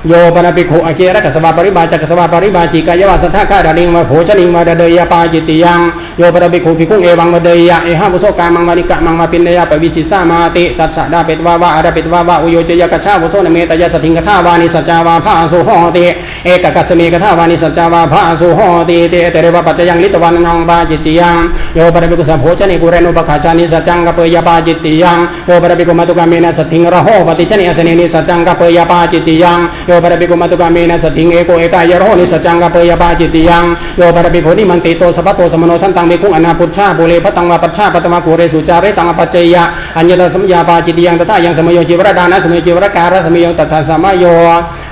โยปนภิกขุอเกระกัสวะปริบาจักสวะปริบาจิกายวาสัทธะกะดาลิงวะโภชนิงวะดะเดยปาจิติยังโยปนภิกขุภิกขุเอวังวะเดยะเอหะมุโสกามังวานิกะมังวะปินเนยะปวิสิสามาติตัสสะดาปิตวาวะอะระปิตวาวะอุโยเจยกัจฉาวุโสนเมตยะสถิงกทาวานิสัจจาวาภาสุโหติเอกกัสเมกทาวานิสัจจาวาภาสุโหติเตเตเรวะปัจจยังลิตวันนังปาจิติยังโยปนภิกขุสัพโภชนิกุเรนุปะขะจานิสัจจังกะเปยปาจิติยังโยปนภิกขุมัตุกาเมนะสถิงระโหปฏิชนิอสเนนิสัจจังกะเปยปาจิติยังโยปนภิกขุมัตุกาเมนะสถิงเอโกเอกายระโหนิสัจจังกะเปยปาจิติยังโยปนภิกขุนิมันติโตสัพพโตสมโนสันตังภิกขุอนาปุชชาปุเรพตังวะปัชชาปตมะกุเรสุจาริตังอปัจเจยะอัญญตสัมยาปาจิติยังตถายังสมโยจิวรดานะสมโยจิวรการะสมโยตถาสมโย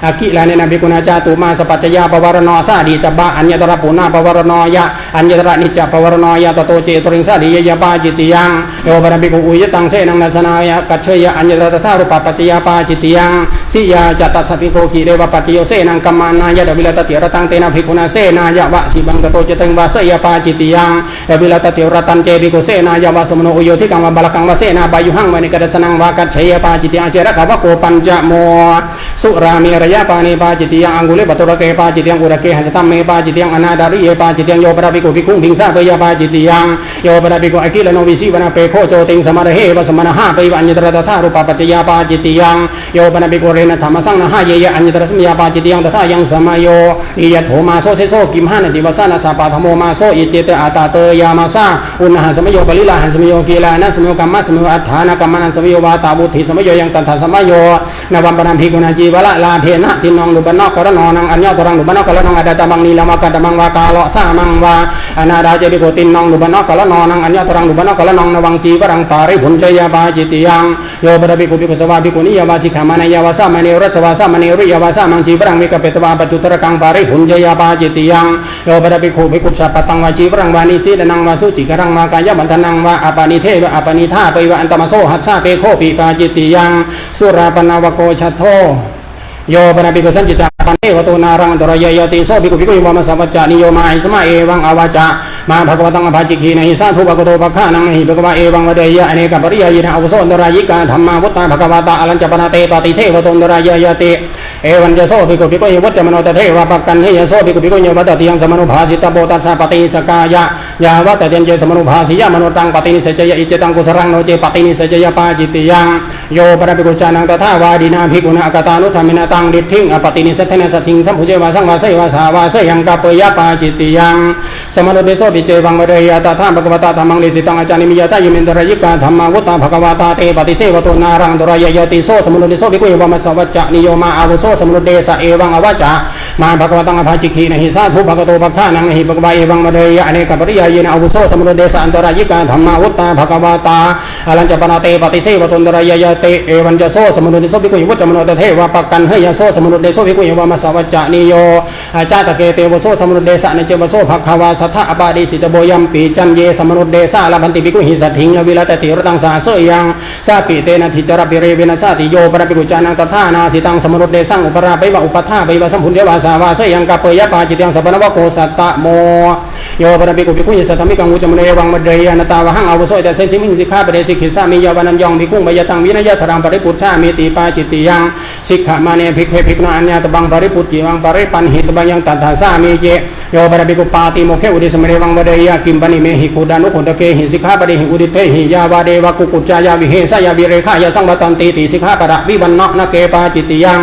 อกิลาเนนะภิกขุนาจาตุมาสปัจจยาปวารณอสาดีตบะอัญญตระปุณาปวารณอยะอัญญตระนิจจปวารณอยะตโตเจตริงสาดียะปาจิติยังโยปนภิกขุอุยตังเสนังนัสนายะกัจเชยะอัญญตระตถารูปปัจจยาปาจิติยังสิยาจัตตสัพพิโกกิเรวะปัจจโยเสนังกัมมานายะดวิลตติรตังเตนะภิกขุนาเสนายะวะสิบังตโตเจตังวะเสยปาจิติยังดวิลตติรตันเจภิกขุเสนายะวะสมโนอุโยทิกังวะบาลกังวะเสนาบายุหังวะนิกดสนังวะกัจเชยปาจิติยังเจระกะวะโกปัญจโมสุรามีระยะปานิปาจิติยังอังกุลิปตุระเกปาจิติยังอุระเกหัสตัมเมปาจิติยังอนาดาริเยปาจิติยังโยปะภิกขุภิกขุทิงสาเปยปาจิติยังโยปะภิกขุอกิลโนวิสิวนะเปโคโจติงสมะระเหวะสมณหะเปวะอัญญตระตถารูปปัจจยาปาจิติยังโยปะภิกขุเรนะธรรมสังนะหะเยยะอัญญตระสัมยาปาจิติยังตถายังสมโยอิยะโถมาโสเสโสกิมหะนติวะสานะสาปะธโมมาโสอิเจเตอะตาเตยามาสาอุณหะสมโยปลิลาหัสมโยกีลานะสมโยกัมมะสมโยอัฏฐานะกัมมะนันสมโยวาตาบุติสมโยยังตันทสมโยนวัมปนัมภิกขุนาจีวะละลาเพนะตินองลุบะนอกกระนอนังอัญญตรังลุบะนอกกระนองอดาตมังนีลามะกะตมังวากาโลสามังวาอนาดาเจภิกขุตินองลุบะนอกกระนอนังอัญญตรังลุบะนอกกระนองนวังจีวรังปาริผุญจยาปาจิติยังโยปะภิกขุภิกขุสวาภิกขุนิยาวาสิกขามานายาวาสามะเนรสวาสามะเนริยาวาสามังจีวรังมิกะเปตวาปัจจุตระกังปาริผุญจยาปาจิติยังโยปะภิกขุภิกขุสัพพตังวาจีวรังวานิสีนังวาสุจิกรังวากายะบันทนังวาอปานิเทวะอปานิธาเปวะอันตมโสหัสสะเปโคปิปาจิติยังสุราปนาวโกชัทโธโยปนะภิกขุสัญจิตาปันเทวโตนารังตระยยติโสภิกขุภิกขุวามสัพพจานิโยมาอิสมาเอวังอวาจามาภควตังอภาจิกีนะหิสาธุภควโตภคะนังหิภควะเอวังวะเดยะอเนกปริยายินะอวุโสนตรายิกาธัมมาวุตตาภควตาอลัญจปนาเตปฏิเสวโตนตรายยติเอวันจะโสภิกขุภิกขุวัจจมโนตเทวะปักกันเฮยโสภิกขุภิกขุเยวัตติยังสมนุภาสิตโบตัสสะปฏิสกายะยาวัตติยังเจสมนุภาสิยะมโนตังปฏินิเสจยะอิเจตังกุสรังโนเจปฏินิเสจยะปาจิติยังโยปนะภิกขุจานังตถาวาดินาภิกขุนะอกตานุธรรมินะตังดิทิงอปฏินิเสทนะสัทถิงสัมพุเจวาสังวาเสวาสาวาเสยังกัปเปยปาจิติยังสมนุเดโสปิเจวังวะเดยะตถาภควตาธัมมังลิสิตังอาจานิมิยะตายิมินตระยิกาธัมมาวุตตาภควตาเตปฏิเสวโตนารังตระยยติโสสมนุเดโสภิกขุวามสัพพจานิโยมาอาวุโสสมนุเดสะเอวังอวาจามาภควตังอภาจิกีนะหิสาธุภควโตภคะนังหิภควะเอวังวะเดยะอเนกปริยายินะอาวุโสสมนุเดสะอันตระยิกาธัมมาวุตตาภควตาอลัญจปนาเตปฏิเสวโตนตระยยติเอวันจะโสสมนุเดโสภิกขุวัจจมโนตเทวะปักกันเฮยโสสมนุเดโสภิกขุวามสัพพจานิโยอาจาตะเกเตวโสสมนุเดสะเนเจวโสภควาสัทธะอปาดิสิตโบยัมปีจันเยสมนุเดสะลาภันติภิกขุหิสัทถิงวิลตติรตังสาเสยังสาปิเตนะทิจระปิเรเวนะสาติโยปะภิกขุจานังตถานาสิตังสมนุเดสังอุปราไปวะอุปทาไปวะสัมพุญเดวาสาวาเสยังกัปเปยปาจิตยังสัพพนวโกสัตตะโมโยปะภิกขุภิกขุหิสัทธมิกังอุจมเนวังมะเดยะนตาวะหังอาวุโสแต่เสสิมิงสิกขาปเดสิกขิสามิยาวันัญยองภิกขุมยตังวินัยธรังปริปุชฌามิติปาจิติยังสิกขมาเนภิกขุภิกขุอัญญาตบังปริปุจจิวังปริปันหิตบังยังตัทธาสามิเยโยปะภิกขุปาติโมเขอุดิสมเนวังมะเดยะกิมปนิเมหิขุดานุขุนตะเกหิสิกขาปะเดหิอุดิเตหิยาวาเดวะกุกุจจายาวิเหสยาวิเรขายาสังวตันติติสิกขาปะระวิวันนะนะเกปาจิติยัง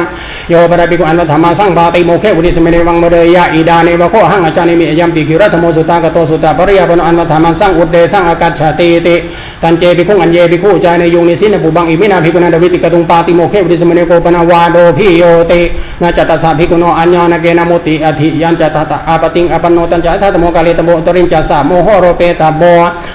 โยปะภิกขุอันวธรรมสังปาติโมเขอุดิสมเนวังมะเดยะอิดาเนวะโคหังอาจานิมิยัมปิกิรัตโมสุตากโตสุตาปริยาปนอันวธรรมสังอุดเดสังอากัจฉติติตันเจภิกขุอัญเยภิกขุจายในยุงนิสินปุบังอิมินาภิกขุนันดวิติกตุงปาติโมเขอุดิสมเนโกปนาวาโดพิโยตินาจัตตสะภิกขุโนอัญญานะเกนะโมติอธิยัญจตตะอาปติงอปนโนตัญจทัตโมกาเลตโมตริญจัสสะโมโหโรเปตโบ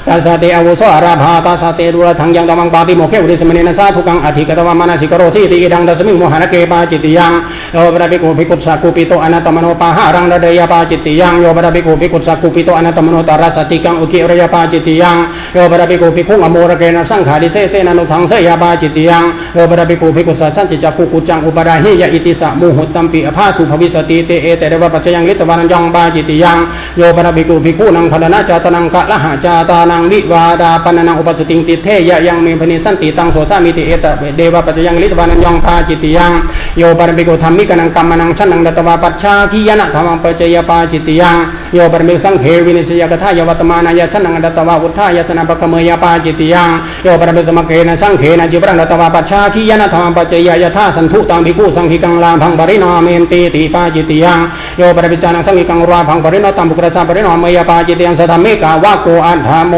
ตัสสะเตอวุโสอาราภาตัสสะเตดุรทังยังตมังปาติโมเขอุดิสมเนนะสาธุกังอธิกตวามานาสิกโรสีติอิดังดัสมิงโมหะนะเกปาจิติยังโอปะภิกขุภิกขุสักขุปิ ติโตอนัตตมโนปาหารังระเดยปาจิตติยังโยบราภิกขุภิกขุสักขุปิโตอนัตตมโนตารัสติกังอุคิระยปาจิตติยังโยบราภิกขุภิกขุอโมระเกนะสังขาดิเสเสนานุทังเสยปาจิตติยังโยบราภิกขุภิกขุสัสสันจิจักขุกุจังอุปราหิยะอิติสะมุหุตตัมปิอภาสุภวิสติเตเอเตเดวะปัจจยังลิตวานัญญังปาจิตติยังโยบราภิกขุภิกขุนังพดนะจาตนังกะละหะจาตานังวิวาดาปนนังอุปสติงติเทยะยังเมพนิสันติตังโสสามิติเอตเดวะปัจจยังลิตวานัญญังปาจิตติยังโยบราภิกขุธัมมิกนังกัมมนังชันนังดัตวาปัจฉาคียนะธรรมังปัจจยปาจิตติยังโยบราภิกขุสังเขวินิสยกทายวัตมานายชันนังดัตวาอุทธายสนะปะกะเมยปาจิตติยังโยบราภิกขุสมะเกนะสังเขนะจิวรังดัตวาปัจฉาคียนะธรรมังปัจจยยถาสันทุตังภิกขุสังฆิกังลาภังปริณาเมนติติปาจิตติยังโยบราภิกขุจานังสังฆิกังราภังปริณาตัมปุกระสะปริณาเมยปาจิตติยังสัทธเมกาวะโกอัฏฐโม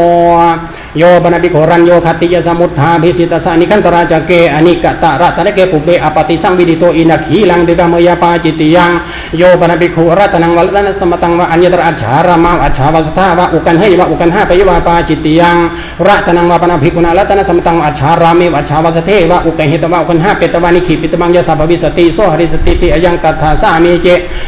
โยบราภิกขุรัญโยคติยสมุทธาภิสิตสานิคันตราจเกอนิกตะรัตนะเกปุเบอปติสังวิดิโตอินะขีลังติกามยปาจิตติยังโยบราภิกขุรัตนังวัลตนะสมตังวะอัญญตระอัจฉารามะอัจฉาวสัทธาวะอุกันให้วะอุกันหาปยวะปาจิตติยังรัตนังวะปนะภิกขุนารัตนะสมตังอัจฉารามิอัจฉาวสัทเทวะอุกันหิตวะอุกันหาเปตวานิขิปิตมังยะสัพพิสติโสหริสติติอยังตัทธาสามิเจ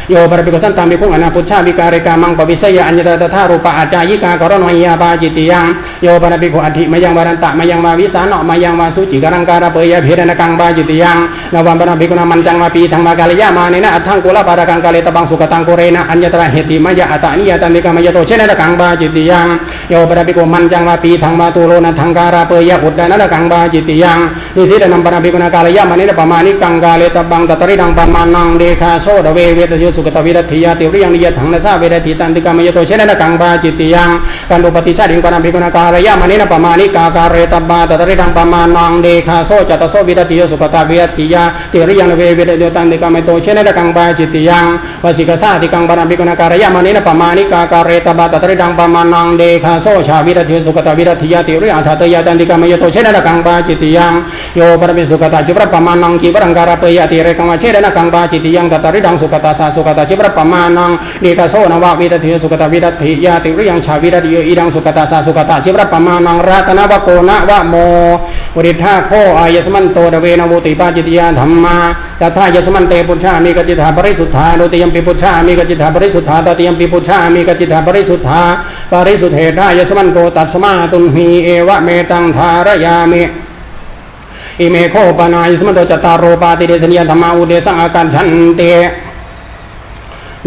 โยบราภิกขุสันตังภิกขุอนาปุชชาวิการิกามังปวิสยะอัญญตระตถารูปะอาจายิกากรณยปาจิตติยังโยบราภิกขุอธิมยังวารันตะมายังวาวิสานมายังวาสุจิกังการะเปยะเพรณกังปาจิตติยังนวันปนะภิกขุนามันจังมาปีทังมากาลยามาเนนะอัตถังกุลปาระกังกาเลตบังสุกตังโกเรนะอัญญตระเหติมยะอัตานิยตันติกามยโตเชนะกังปาจิตติยังโยบราภิกขุมันจังมาปีทังมาตุโรนะทังการะเปยะอุดดานะกังปาจิตติยังนิสิตนัมปนะภิกขุนากาลยามาเนนะปมานิกังกาเลตบังตตริดังปมานังเดคาโสดเวเวตโยสุกตวิรัติยาติริยังนิยถังนะสาเวรติตันติกามยโตเชนะกังปาจิตติยังกันตุปฏิชาดิงปนะภิกขุนากาลยามาเนนะปมานิกากาเรตบาตตริดังปมานังเดคาโสจัตโสวิรัติโยสุกตวิรัติยาติริยังเวเวตโยตันติกามยโตเชนะกังปาจิตติยังวสิกสาติกังปนะภิกขุนากาลยามาเนนะปมานิกากาเรตบาตตริดังปมานังเดคาโสชาวิรัติโยสุกตวิรัติยาติริยังทัตยาตันติกามยโตเชนะกังปาจิตติยังโยปรมิสุกตาจิปรปมานังจิปรังการะเปยะติเรกังวะเชนะกังปาจิตติยังตตริดังสุกตาสาสุกตาจิปรปมานังเดคาโสนวะวิรัติโยสุกตวิรัติยาติริยังชาวิรัติโยอิดังสุกตาสาสุกตาจิปรปมานังรัตนะวะโกนะวะโมวริธาโคอายสมันโตเดเวนวุติปาจิตติยาธัมมาตถายสมันเตปุชฌามิกจิตาปริสุทธาโดติยมปิปุชฌามิกจิตาปริสุทธาตติยมปิปุชฌามิกจิตาปริสุทธาปริสุทธเถทายสมันโตตัสมาตุนหีเอวะเมตังธารยามิอิเมโคปนายสมันโตจตารโรปาติเดสนิยธรรมาอุเดสังอาการฉันเต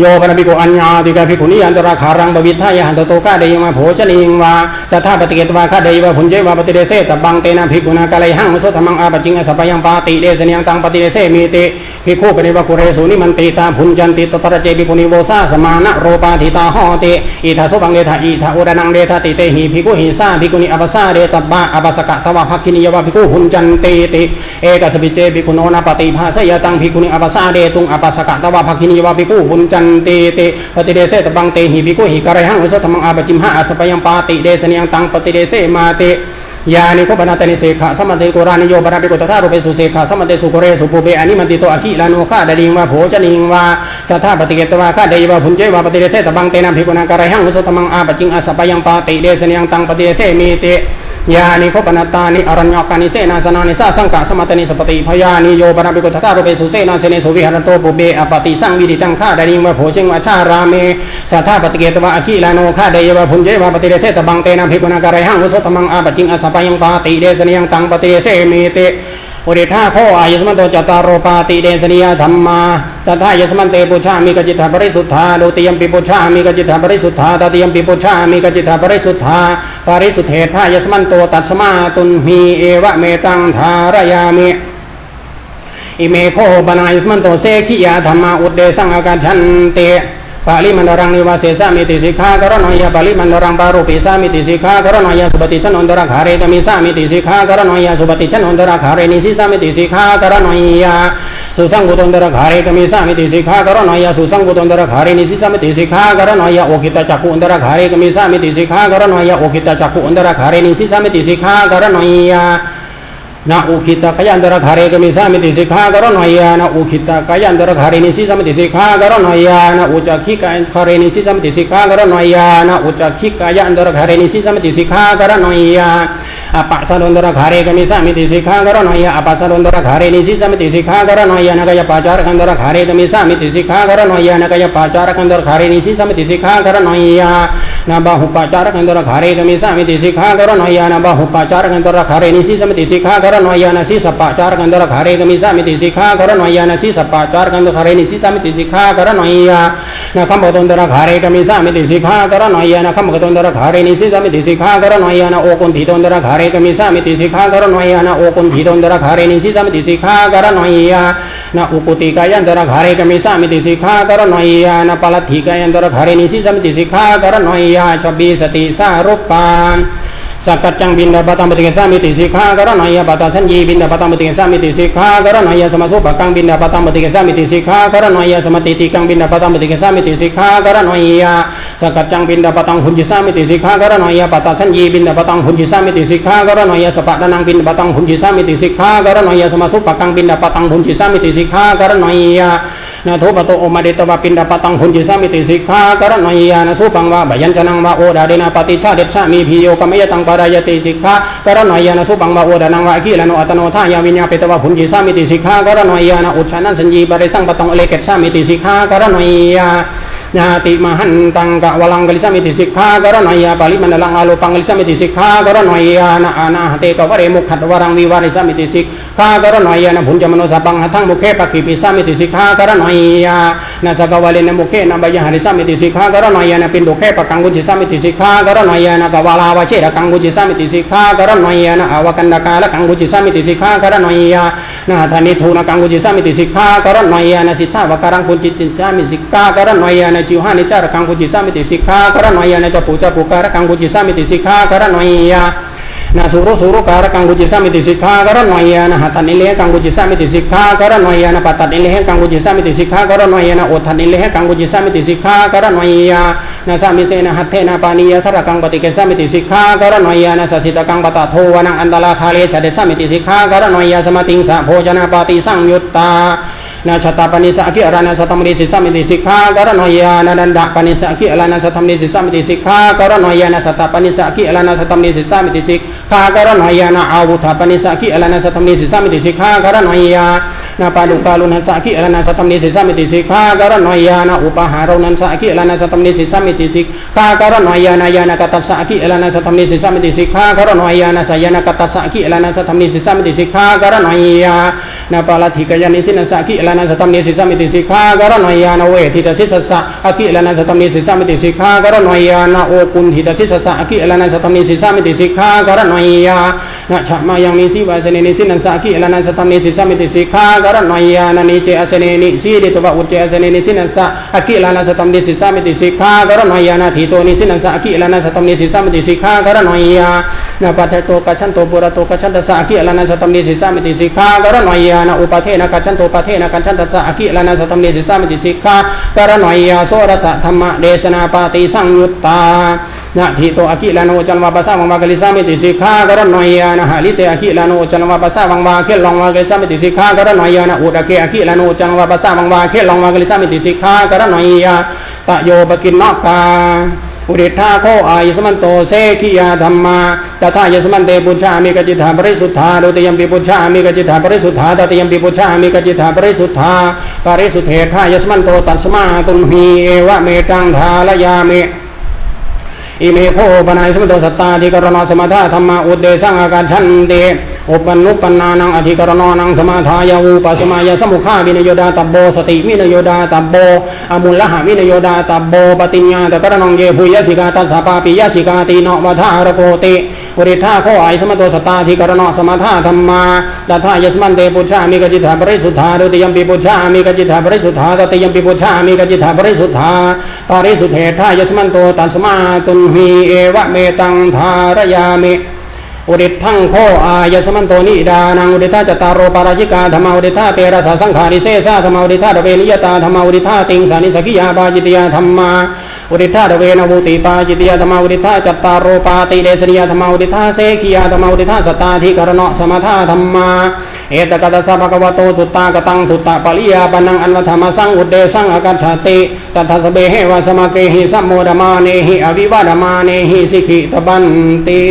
โยปนะภิกขุอัญญาติกาภิกขุนิยันตระขารังบวิทายหันตโตฆาเดยมาโภชนิงวาสัทธาปฏิเกตวาฆาเดยวะผุญเจวะปฏิเดเสตบังเตนะภิกขุนากาลัยหังโสธรรมังอาปจิงอสัพยังปาติเดสนิยังตังปฏิเดเสมีติภิกขุปนิวะกุเรสุนิมันติตาผุญจันติตตระเจภิกขุนิโวสาสมานะโรปาทิตาหอติอิทาสุบังเดทาอิทาอุรนังเดทาติเตหิภิกขุหิสาภิกขุนิอปัสสาเดตบะอปัสสกะตวะภักขินิยวะภิกขุผุญจันติติเอกสปิเจภิกขุโนนะปฏิภาสยตังภิกขุนิอปัสสาเดตุงอปัสสกะตวะภักขินิยวะภิกขุผุญจันติติปฏิเดเสตบังเตหิภิกขุหิกะเรหังโสธรรมังอาปจิมหะอสัพยังปาติเดสนิยังตังปฏิเดเสมาติยานิโคปนาตนิเสขะสัมมันเตโกรานิโยปนาภิกขุตถารูปสุเสขะสัมมันเตสุโกเรสุภูเบอนิมันติโตอคิลานุฆาเดดิงวะโภชนิงวะสัทธาปฏิเกตวะฆาเดยวะผุญเจวะปฏิเดเสตบังเตนะภิกขุนากะเรหังโสธรรมังอาปจิงอสัพยังปาติเดสนิยังตังปฏิเดเสมีติยานิโคปนาตานิอรัญญกานิเสนาสนานิสาสังกะสมัตนิสปติพยานิโยปนาภิกขุตถารูปสุเสนาเสเนสุวิหารโตปุเบอปติสังวิดิตังฆาเดดิงวะโภชิงวะชาราเมสัทธาปฏิเกตวะอคิลานุฆาเดยวะผุญเจวะปฏิเดเสตบังเตนะภิกขุนากะเรหังโสธรรมังอาปจิงอสัพยังปาติเดสนิยังตังปฏิเสมิติอุริธาโคอายสมันโตจตารโรปาติเดสนิยธรรมาตถายสมันเตปุชฌามิกจิตาปริสุทธาโดติยมปิปุชฌามิกจิตาปริสุทธาตติยมปิปุชฌามิกจิตาปริสุทธาปริสุทธเถทายสมันโตตัสมาตุนหีเอวะเมตังธารยามิอิเมโคปนายสมันโตเสขิยาธรรมาอุดเดสังอาการชันเตปาลิมันดรังนิวาเสสามิติสิกขากรณอยปาลิมันดรังปารุปิสามิติสิกขากรณอยสุปฏิชนนตระขาเรตมิสามิติสิกขากรณอยสุปฏิชนนตระขาเรนิสิสามิติสิกขากรณอยสุสังกุตนตระขาเรตมิสามิติสิกขากรณอยสุสังกุตนตระขาเรนิสิสามิติสิกขากรณอยโอคิตจักขุนตระขาเรตมิสามิติสิกขากรณอยโอคิตจักขุนตระขาเรนิสิสามิติสิกขากรณอย นะอุคิตกายันตระคาเรกมิสามิติสิกขากรณอยานะอุคิตกายันตระคาเรนิสิสามิติสิกขากรณอยานะอุจักขิกายันคาเรนิสิสามิติสิกขากรณอยานะอุจักขิกายันตระคาเรนิสิสามิติสิกขากรณอยาอปัสสะดนตระคาเรกมิสามิติสิกขากรณอยาอปัสสะดนตระคาเรนิสิสามิติสิกขากรณอยานะกายปัจจารกันตระคาเรกมิสามิติสิกขากรณอยานะกายปัจจารกันตระคาเรนิสิสามิติสิกขากรณอยานะบาหุปัจจารกันตระคาเรกมิสามิติสิกขากรณอยานะบาหุปัจจารกันตระคาเรนิสิสามิติสิกขากรณอยานะสิสปะจารกันตระคาเรกมิสามิติสิกขากรณอยานะสิสปะจารกันตระคาเรนิสิสามิติสิกขากรณอยานะคัมภตนตระคาเรกมิสามิติสิกขากรณอยานะคัมภตนตระคาเรนิสิสามิติสิกขากรณอยานะโอกุนทิตนตระคาเรกมิสามิติสิกขากรณอยานะโอกุนทิตนตระคาเรนิสิสามิติสิกขากรณอยานะอุกุติกายันตระคาเรกมิสามิติสิกขากรณอยานะปลัตถิกายันตระคาเรนิสิสามิติสิกขากรณอยาชบีสติสารุปปานสักกัจจังบินดาปตังปฏิเกสามิติสิกขากรณอยาปตาสัญญีบินดาปตังปฏิเกสามิติสิกขากรณอยาสมาสุปกังบินดาปตังปฏิเกสามิติสิกขากรณอยาสมาติติกังบินดาปตังปฏิเกสามิติสิกขากรณอยาสักกัจจังบินดาปตังหุนจิสามิติสิกขากรณอยาปตาสัญญีบินดาปตังหุนจิสามิติสิกขากรณอยาสปะดานังบินดาปตังหุนจิสามิติสิกขากรณอยาสมาสุปกังบินดาปตังหุนจิสามิติสิกขากรณอยานะโทปโตโอมาเดตวะปินดาปตังหุนจิสามิติสิกขากรณอยานะสุปังวะบยัญชนังวะโอดาเดนะปฏิชาเดชะมีพิโยกมยตังปารายติสิกขากรณอยานะสุปังวะโอดานังวะกิลานุอัตโนทายาวิญญาปิตวะหุนจิสามิติสิกขากรณอยานะอุชานันสัญญีบริสังปตังอเลเกตสามิติสิกขากรณอยานาติมหันตังกะวลังกลิสามิติสิกขากรณอยาปาลิมันลังอาโลปังกลิสามิติสิกขากรณอยานะอานาหเตตวะเรมุขัดวรังวิวาริสามิติสิกขากรณอยานะพุญจมโนสัพพังหัทังมุเขปะขิปิสามิติสิกขากรณอยานะสกวาเลนะมุเขนะบยหริสามิติสิกขากรณอยานะปินดุเขปะกังกุจิสามิติสิกขากรณอยานะกวาลาวะเชระกังกุจิสามิติสิกขากรณอยานะอวกันดกาละกังกุจิสามิติสิกขากรณอยานะธานิทูนะกังกุจิสามิติสิกขากรณอยานะสิทธาวการังกุจิสามิติสิกขากรณอยานะจิวหานิจารกังกุจิสามิติสิกขากรณอยานะจัปุจปุการกังกุจิสามิติสิกขากรณอยานะสุรุการกังกุจิสามิติสิกขากรณอยานะหัตันิเลกังกุจิสามิติสิกขากรณอยานะปัตตันิเลกังกุจิสามิติสิกขากรณอยานะโอทันิเลกังกุจิสามิติสิกขากรณอยานะสามิเสนะหัตเถนะปานิยทระกังปฏิเกสามิติสิกขากรณอยานะสัสสิตกังปตะโทวนังอันตลาคาเลสเดสามิติสิกขากรณอยาสมาติงสะโภชนะปาติสังยุตตานาชตาปนิสักขิอรานาสัตตมนิสิสามิติสิกขากรณอยานะนันดาปนิสักขิอรานาสัตตมนิสิสามิติสิกขากรณอยานะสัตตปนิสักขิอรานาสัตตมนิสิสามิติสิกขากรณอยานะอาวุธปนิสักขิอรานาสัตตมนิสิสามิติสิกขากรณอยานะปาลุกาลุนัสสักขิอรานาสัตตมนิสิสามิติสิกขากรณอยานะอุปหารุนันสักขิอรานาสัตตมนิสิสามิติสิกขากรณอยานะยานะกัตสักขิอรานาสัตตมนิสิสามิติสิกขากรณอยานะสยานะกัตสักขิอรานาสัตตมนิสิสามิติสิกขากรณอยานะปาลธิกยานิสินัสสักขิอรานาสัตตมนิสิสามิติสิกขากรณอยานะเวทิตสิสสะอกิลานาสัตตมนิสิสามิติสิกขากรณอยานะโอกุนทิตสิสสะอกิลานาสัตตมนิสิสามิติสิกขากรณอยานะฉะมายังนิสิวาสเนนิสินันสักขิลานาสัตตมนิสิสามิติสิกขากรณอยานะนิเจอสเนนิสีเดตวะอุเจอสเนนิสินันสักขิลานาสัตตมนิสิสามิติสิกขากรณอยานะทิโตนิสินันสักขิลานาสัตตมนิสิสามิติสิกขากรณอยานะปัจจโตกัจฉันโตปุระโตกัจฉันตสักขิลานาสัตตมนิสิสามิติสิกขากรณอยานะอุปเทนะกัจฉันโตปะเทนะกัจฉันตสักขิลานาสัตตมนิสิสามิติสิกขากรณอยาโสรสธรรมเดชนาปาติสังยุตตานะทิโตอกิลาโนจันวาปัสสะวังวากลิสามิติสิกขากรณอยานะหาลิเตอกิลาโนจันวาปัสสะวังวาเคลองวากลิสามิติสิกขากรณอยานะอุดเกอกิลาโนจันวาปัสสะวังวาเคลองวากลิสามิติสิกขากรณอยาตะโยปกินนกาอุดิธาโคอายสมันโตเสขิยาธรรมาตถายสมันเตปุชฌามิกจิตถาปริสุทธาโดตยัมปิปุชฌามิกจิตถาปริสุทธาตตยัมปิปุชฌามิกจิตถาปริสุทธาปริสุทธเถทายสมันโตตัสมาตุมหีเอวะเมตังทาลยามิอิเมโพปนายสมันโตสัตตาธิกรณสมาธาธรรมาอุเดสังอาการชันเตอุปนุปนานังอธิกรณนังสมาทายาอุปสมายสมุขาวินโยดาตับโบสติวินโยดาตับโบอมุลละหะวินโยดาตับโบปฏิญญาตกรณงเยภูยสิกาตัสสะปาปิยสิกาติโนวัฏารโกติอุริธาโคอายสมันโตสัตตาธิกรณสมาธาธรรมาตถายสมันเตปุชฌามิกจิตถาปริสุทธาโดตยัมปิปุชฌามิกจิตถาปริสุทธาตตยัมปิปุชฌามิกจิตถาปริสุทธาปริสุทธเถทายสมันโตตัสมาตุมหีเอวะเมตังทารยามิอุดิทังโคอายสมันโตนิดานังอุดิธาจตารโรปาราชิกาธรรมอุดิธาเตระสะสังขาริเสสะธรรมอุดิธาเดเวนิยตาธรรมอุดิธาติงสานิสกิยาบาจิตยาธรรมา อุทิธาเวนะวุติปาจิตยธรรมอุทิธาจัตตารโรปาติเดสริยธรรมอุทิธาเสขียธรรมอุทิธาสตาธิกรณะสมถะธรรมาเอตกะตสะภะคะวะโตสุตตากตังสุตตะปริยาปนังอันวธรรมสังอุเดสังอกัจฉติตัทธสเบเหวะสมะเกหิสัมโมดมาเนหิอวิวาดมาเนหิสิกิตบันติ